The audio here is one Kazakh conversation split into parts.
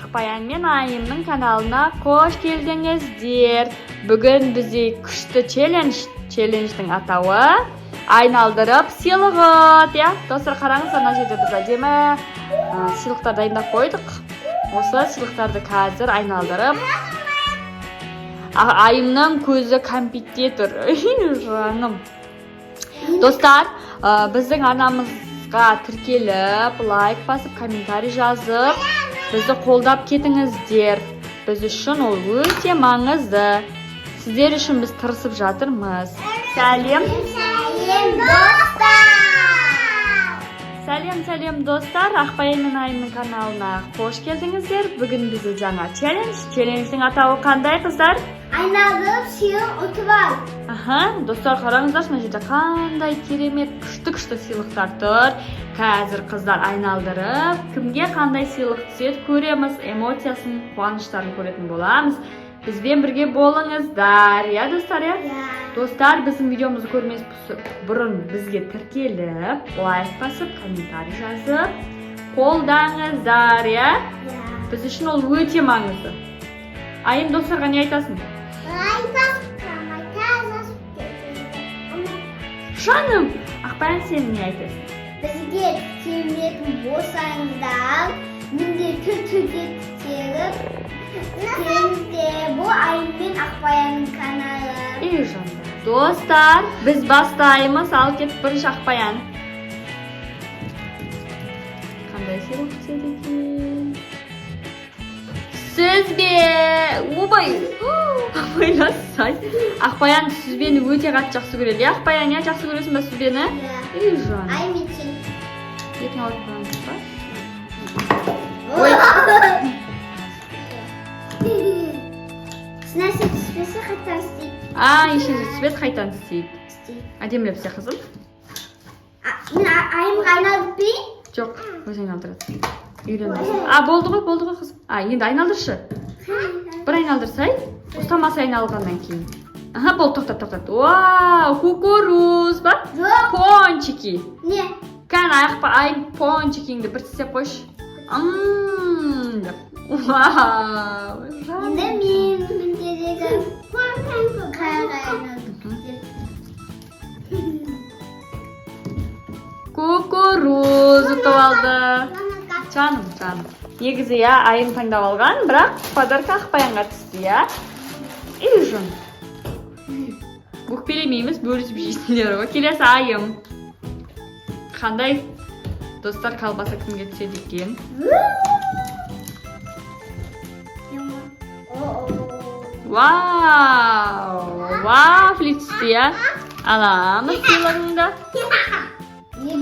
Ақбаян мен Айымның каналына қош келдіңіздер. Бүгін бізде күшті челлендждің атауы айналдырып сыйлығы. Достар, қараңыздар, мына жерде біз әдемі сыйлықтар дайындап қойдық. Осы сыйлықтарды қазір айналдырып, Айымның көзі кәмпитте тұр. Жаным. Достар, біздің арнамызға тіркеліп, лайк басып, комментарий жазып, бізді қолдап кетіңіздер. Біз үшін ол өте маңызды. Сіздер үшін біз тырысып жатырмыз. Сәлем. Сәлем достар. Ақбаян мен Айымның каналына қош келдіңіздер. Бүгін бізде жаңа челлендждің атауы қандай, қыздар? Айналдырып сыйлық ұтып ал. Достар, қараңыздар, мына жерде қандай керемет күшті сыйлықтар тұр. Қазір қыздар айналдырып, кімге қандай сыйлық түседі көреміз, эмоциясын, қуаныштарын көретін боламыз. Бізбен бірге болыңыздар, достар, Достар, біздің видеомызды көрмес бұрын бізге тіркеліп, лайк басып, комментарий жазып, қолдаңыздар, Біз үшін ол өте маңызды. Айым, достарға не айтасың? Жаным, Ақбаян, сен не айтасың? Бізге телметін болсаңыздар, міндетті түрде тіркеліп, бұл Айым мен Ақбаянның каналы. Жаным. Достар, біз бастаймыз, ал кетіп бірінші Ақбаян. Қандай сыйлық түседі екен? Сүзбе! Обай! Ойласай. Ақбаян сүзбені өте қатты жақсы көреді. Ақбаян, жақсы көресің ба сүзбені? Жаным. Айым етсен. Етін алып қойыңыз ба? Нәрсе түспесе қайтар істейді. Ешінде түспет қайтан істейді. Әдемілеп істе, қызым. Мен Айымға айналдырып берейін? Жоқ, өз айналдырады. Үйренбесін. Болды ғой қызым. Енді айналдыршы. Бір айналдырсай, ұстамасы айналғаннан кейін. Болды, тоқтат. Вау, кукуруз ба? Жоқ. Пончики. Не? Кән Айым пончикіңді бір тістеп қойшы. Вау. Енді мен міндетті қайға айналдырып. Кукуруз ұтып алды. Жаным. Негізі Айым таңдап алған, бірақ подарка Ақбаянға түсті, Жан. Өкпелемейміз, бөлісіп жейсіңдер ғой. Келесі Айым. Қандай достар, колбаса кімге түседі екен? Вау, флит түсті, Аламыз сыйлығыңды. Мен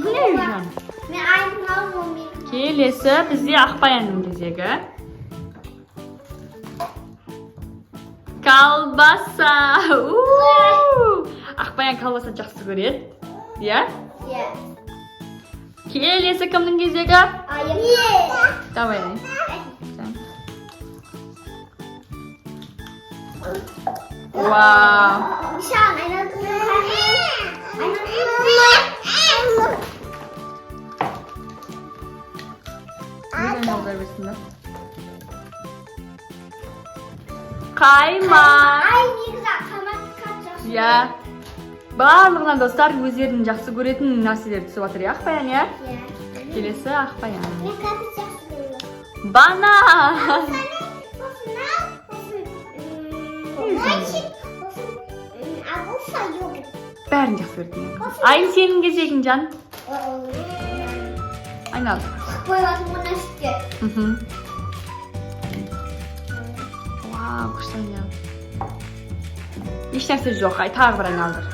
Айымның алуым. Келесі бізде Ақбаянның кезегі. Колбаса. Ақбаян колбаса жақсы көреді. Келесі кімнің кезегі? Айым. Давай. Вау. Нишан, айналдырып. Қаймақ. Негізі қаймақ жақсы. Барлығынан достар өздерінің жақсы көретін нәрселер түсіп жатыр, Ақбаян, Келесі Ақбаян. Мен кәмпит жақсы көрем. Банан. Бәрін жақсы көретін. Айым, сенің кезегің, жан. Айнал. Қойғатын мұна сүтке. Вау, күшті айнал. Еш нәрсе жоқ, тағы бір айналдыр.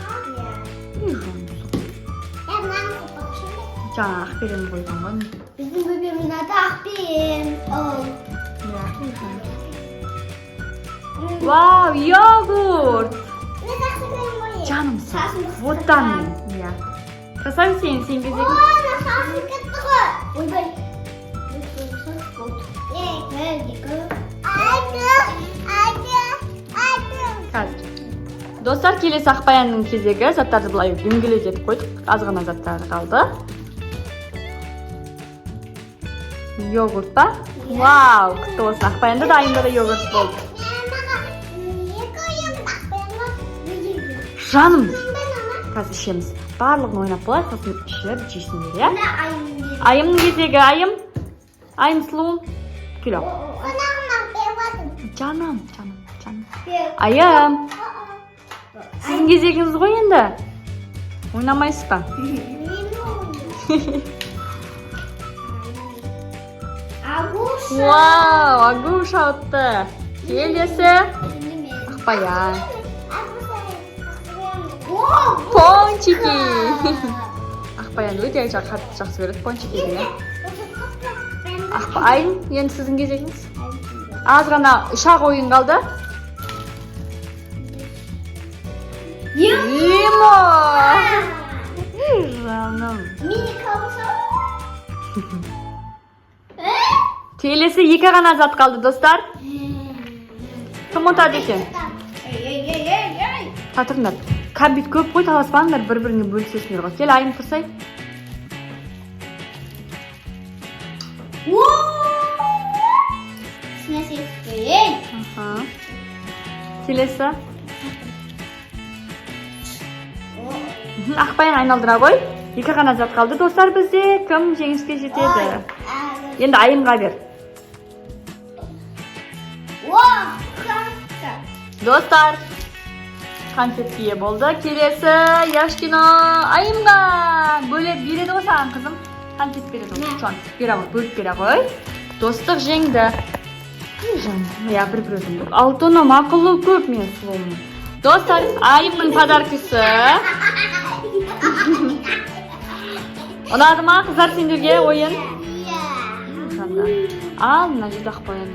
Жаңа Ақберен қойған ғой. Біздің бөбемнің аты Ақберен. Вау, йогурт. Мен жақсы көрем ғой. Жаным, оттан. Жасам сен кезегің. Сасың кетті ғой. Ойбай. Қазір. Достар, келесі Ақбаянның кезегі. Заттарды бұлай дөңгелетіп қойдық. Аз ғана заттары қалды. Yogurt ba? Vau, qutti olsun. Aqbayanda da ayimda da yogurt bo'ldi. Жаным, қазір ішеміз. Барлығын ойнап болайық, сосын ішіп жейсіңдер, иә? Айымның кезегі, айым. Айым сұлуым. Келіп. Жаным. Айым. Сіздің кезегіңіз ғой енді. Ойнамайсыз ба? Вау, Агуша отты. Келесі. Ақбаян. Пончики. Ақбаян өте жақсы көреді пончикиді, иә? Айым, енді сіздің кезегіңіз. Аз ғана 3-ақ ойын қалды. Лимон. Жаным. Келесі 2 ғана зат қалды, достар. Кім ұтады екен? Татырыңдар. Кәмбит көп қой, таласпаңдар, бір-біріңе бөлісесіңдер ғой. Кел, айым тұрсай. Келесі. Ақбаян айналдыра ғой. 2 ғана зат қалды, достар, бізде. Кім жеңіске жетеді? Енді айымға бер. Достар, конфетке ие болды. Келесі Яшкино айымға бөліп береді ғой саған, қызым. Конфет береді ғой. Чон, бөліп бере ғой. Достық жеңді. Я бір өзім бұл. Алтыным ақылы көп мен сұлуым. Достар, айымның подаркасы. Ұнады ма қыздар сендерге ойын? Ал, мына жерде Ақбаян.